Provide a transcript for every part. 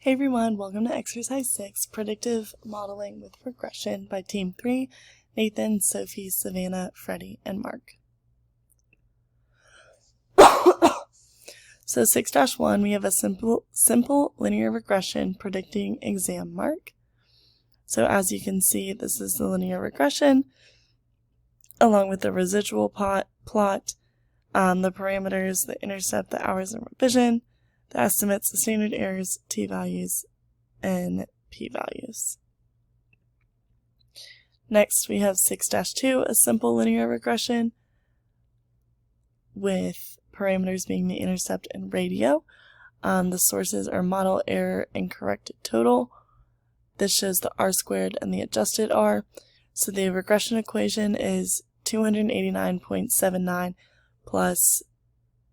Hey everyone, welcome to Exercise 6, Predictive Modeling with Regression by Team 3, Nathan, Sophie, Savannah, Freddie, and Mark. So 6-1, we have a simple linear regression predicting exam mark. So as you can see, this is the linear regression, along with the residual plot, the parameters, the intercept, the hours and revision, the estimates, the standard errors, t-values, and p-values. Next, we have 6-2, a simple linear regression with parameters being the intercept and radio. The sources are model, error, and corrected total. This shows the r-squared and the adjusted r. So the regression equation is 289.79 plus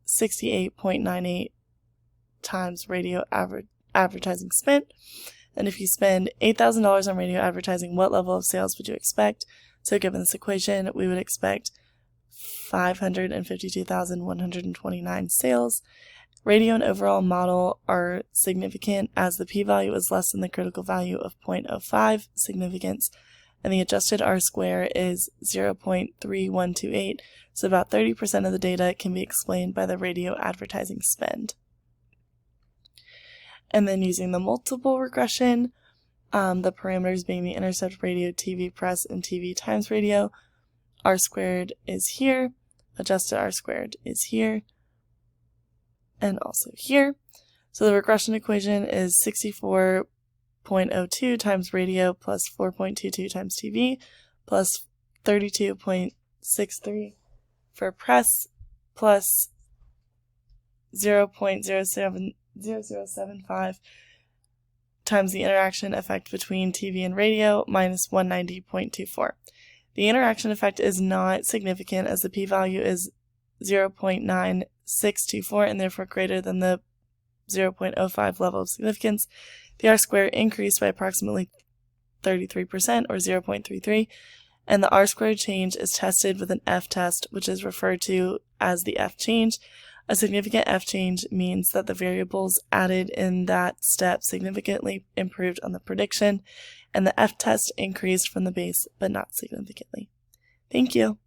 68.98 times radio advertising spent. And if you spend $8,000 on radio advertising, what level of sales would you expect? So given this equation, we would expect 552,129 sales. Radio and overall model are significant as the p-value is less than the critical value of 0.05 significance, and the adjusted r-square is 0.3128, so about 30% of the data can be explained by the radio advertising spend. And then using the multiple regression, the parameters being the intercept, radio, TV, press, and TV times radio, r-squared is here, adjusted r-squared is here, and also here. So the regression equation is 64.02 times radio plus 4.22 times TV plus 32.63 for press plus 0.0075 times the interaction effect between TV and radio minus 190.24. The interaction effect is not significant as the p-value is 0.9624 and therefore greater than the 0.05 level of significance. The r-square increased by approximately 33% or 0.33, and the r-squared change is tested with an f-test, which is referred to as the f-change. A significant f-change means that the variables added in that step significantly improved on the prediction, and the f-test increased from the base, but not significantly. Thank you.